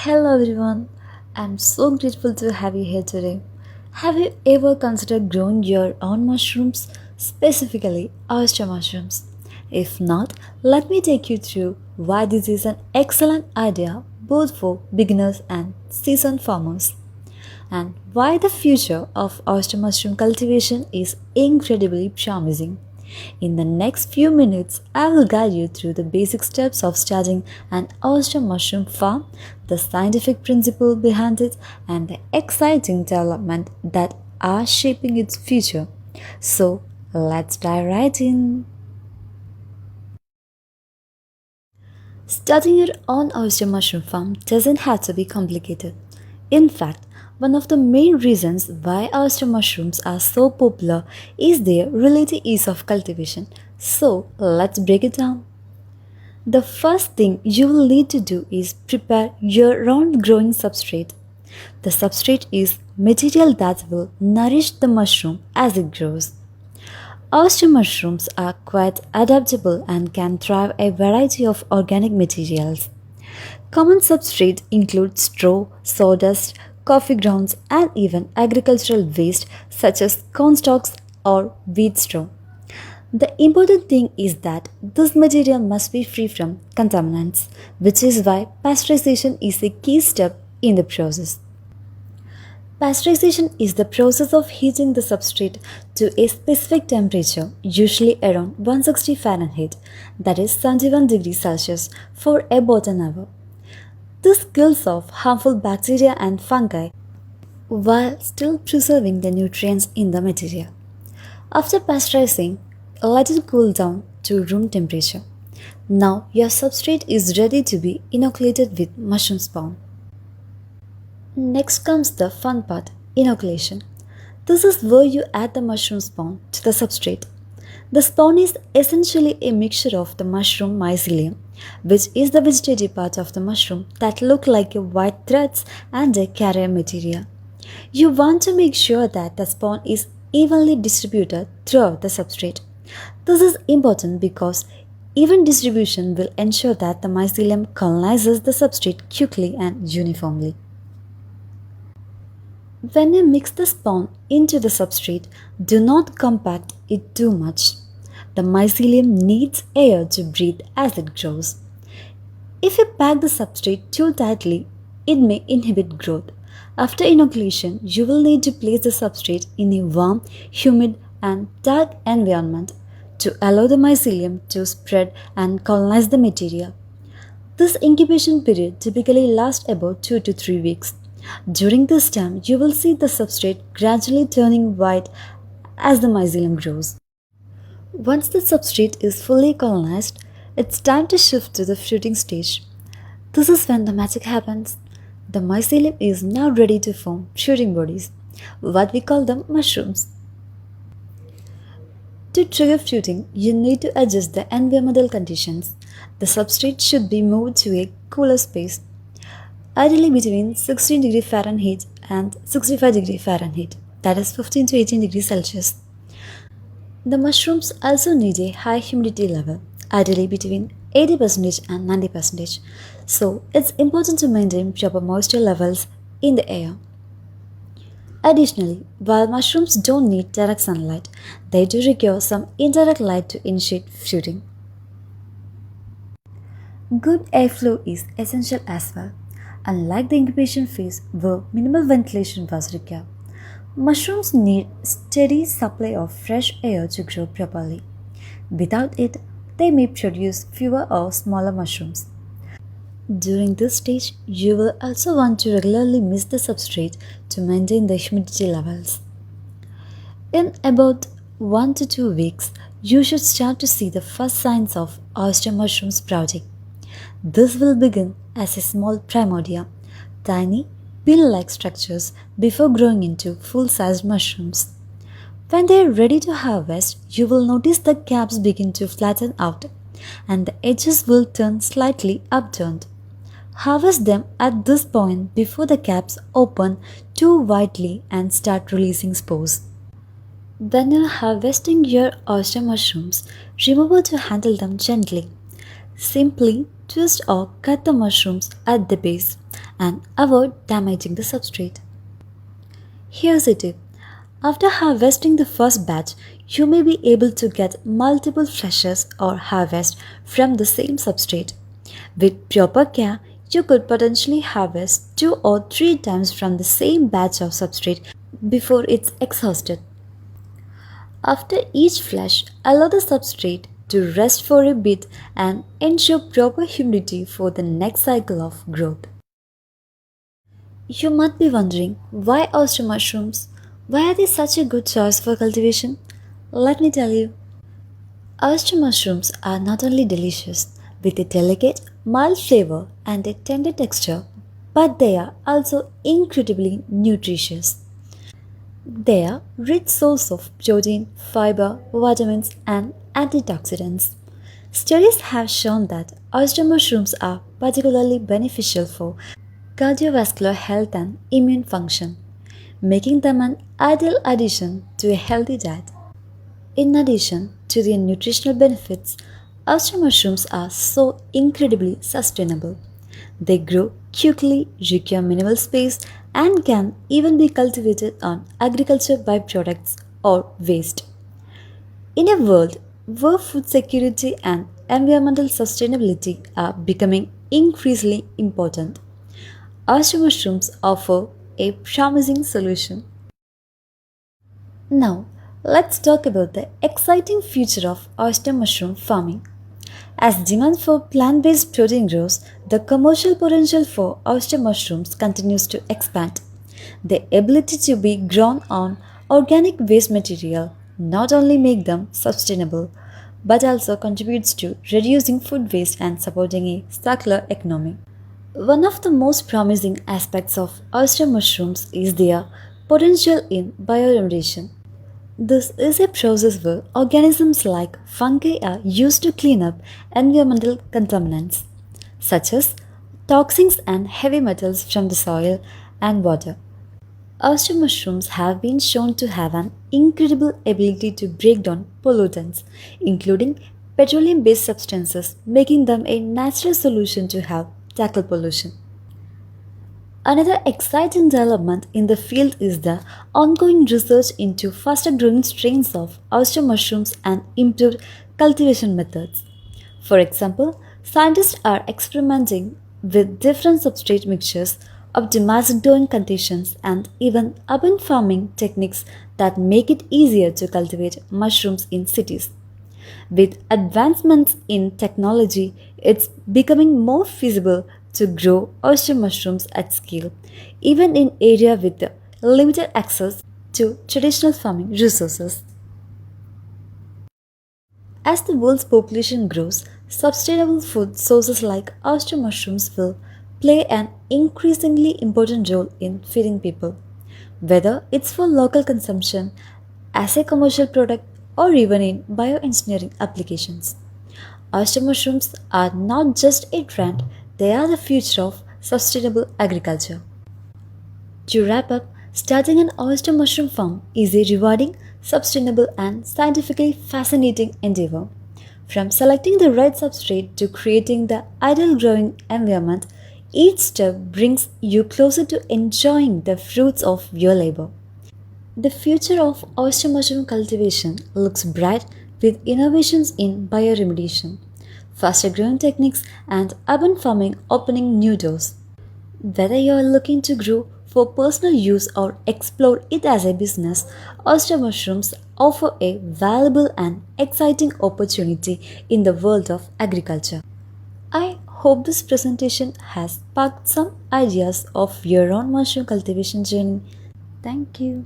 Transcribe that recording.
Hello everyone, I'm so grateful to have you here today. Have you ever considered growing your own mushrooms, specifically oyster mushrooms? If not, let me take you through why this is an excellent idea both for beginners and seasoned farmers, and why the future of oyster mushroom cultivation is incredibly promising. In the next few minutes, I will guide you through the basic steps of starting an oyster mushroom farm, the scientific principle behind it, and the exciting development that are shaping its future. So, let's dive right in. Starting your own oyster mushroom farm doesn't have to be complicated. In fact, one of the main reasons why oyster mushrooms are so popular is their relative ease of cultivation. So, let's break it down. The first thing you will need to do is prepare your own growing substrate. The substrate is material that will nourish the mushroom as it grows. Oyster mushrooms are quite adaptable and can thrive a variety of organic materials. Common substrates include straw, sawdust, coffee grounds, and even agricultural waste such as corn stalks or wheat straw. The important thing is that this material must be free from contaminants, which is why pasteurization is a key step in the process. Pasteurization is the process of heating the substrate to a specific temperature, usually around 160 Fahrenheit, that is 71 degrees Celsius, for about an hour. This kills off harmful bacteria and fungi while still preserving the nutrients in the material. After pasteurizing, let it cool down to room temperature. Now your substrate is ready to be inoculated with mushroom spawn. Next comes the fun part, inoculation. This is where you add the mushroom spawn to the substrate. The spawn is essentially a mixture of the mushroom mycelium, which is the vegetative part of the mushroom that look like a white threads and a carrier material. You want to make sure that the spawn is evenly distributed throughout the substrate. This is important because even distribution will ensure that the mycelium colonizes the substrate quickly and uniformly. When you mix the spawn into the substrate, do not compact it too much. The mycelium needs air to breathe as it grows. If you pack the substrate too tightly, it may inhibit growth. After inoculation, you will need to place the substrate in a warm, humid, and dark environment to allow the mycelium to spread and colonize the material. This incubation period typically lasts about 2 to 3 weeks. During this time, you will see the substrate gradually turning white as the mycelium grows. Once the substrate is fully colonized, it's time to shift to the fruiting stage. This is when the magic happens. The mycelium is now ready to form fruiting bodies, what we call them mushrooms. To trigger fruiting, you need to adjust the environmental conditions. The substrate should be moved to a cooler space, ideally between 16 degrees Fahrenheit and 65 degrees Fahrenheit, that is 15 to 18 degrees Celsius. The mushrooms also need a high humidity level, ideally between 80% and 90%. So, it's important to maintain proper moisture levels in the air. Additionally, while mushrooms don't need direct sunlight, they do require some indirect light to initiate fruiting. Good airflow is essential as well. Unlike the incubation phase where minimal ventilation was required, mushrooms need steady supply of fresh air to grow properly. Without it, they may produce fewer or smaller mushrooms. During this stage, you will also want to regularly mist the substrate to maintain the humidity levels. In about 1 to 2 weeks, you should start to see the first signs of oyster mushroom sprouting. This will begin as a small primordia, tiny, pill-like structures before growing into full-sized mushrooms. When they are ready to harvest, you will notice the caps begin to flatten out and the edges will turn slightly upturned. Harvest them at this point before the caps open too widely and start releasing spores. When you're harvesting your oyster mushrooms, remember to handle them gently. Simply twist or cut the mushrooms at the base and avoid damaging the substrate. Here's a tip. After harvesting the first batch, you may be able to get multiple flushes or harvest from the same substrate. With proper care, you could potentially harvest 2 or 3 times from the same batch of substrate before it's exhausted. After each flush, allow the substrate to rest for a bit and ensure proper humidity for the next cycle of growth. You might be wondering why oyster mushrooms? Why are they such a good choice for cultivation? Let me tell you. Oyster mushrooms are not only delicious with a delicate, mild flavor and a tender texture, but they are also incredibly nutritious. They are rich source of protein, fiber, vitamins, and antioxidants. Studies have shown that oyster mushrooms are particularly beneficial for cardiovascular health and immune function, making them an ideal addition to a healthy diet. In addition to their nutritional benefits, oyster mushrooms are so incredibly sustainable. They grow quickly, require minimal space, and can even be cultivated on agriculture byproducts or waste. In a world where food security and environmental sustainability are becoming increasingly important, oyster mushrooms offer a promising solution. Now, let's talk about the exciting future of oyster mushroom farming. As demand for plant based protein grows, the commercial potential for oyster mushrooms continues to expand. The ability to be grown on organic waste material not only make them sustainable but also contributes to reducing food waste and supporting a circular economy. One of the most promising aspects of oyster mushrooms is their potential in bioremediation. This is a process where organisms like fungi are used to clean up environmental contaminants, such as toxins and heavy metals from the soil and water. Oyster mushrooms have been shown to have an incredible ability to break down pollutants, including petroleum based substances, making them a natural solution to help tackle pollution. Another exciting development in the field is the ongoing research into faster growing strains of oyster mushrooms and improved cultivation methods. For example, scientists are experimenting with different substrate mixtures, optimized growing conditions, and even urban farming techniques that make it easier to cultivate mushrooms in cities. With advancements in technology, it's becoming more feasible to grow oyster mushrooms at scale, even in areas with limited access to traditional farming resources. As the world's population grows, sustainable food sources like oyster mushrooms will play an increasingly important role in feeding people, whether it's for local consumption, as a commercial product, or even in bioengineering applications. Oyster mushrooms are not just a trend, they are the future of sustainable agriculture. To wrap up, starting an oyster mushroom farm is a rewarding, sustainable, and scientifically fascinating endeavor. From selecting the right substrate to creating the ideal growing environment, each step brings you closer to enjoying the fruits of your labor. The future of oyster mushroom cultivation looks bright with innovations in bioremediation, faster growing techniques, and urban farming opening new doors. Whether you are looking to grow for personal use or explore it as a business, oyster mushrooms offer a valuable and exciting opportunity in the world of agriculture. I hope this presentation has sparked some ideas of your own mushroom cultivation journey. Thank you.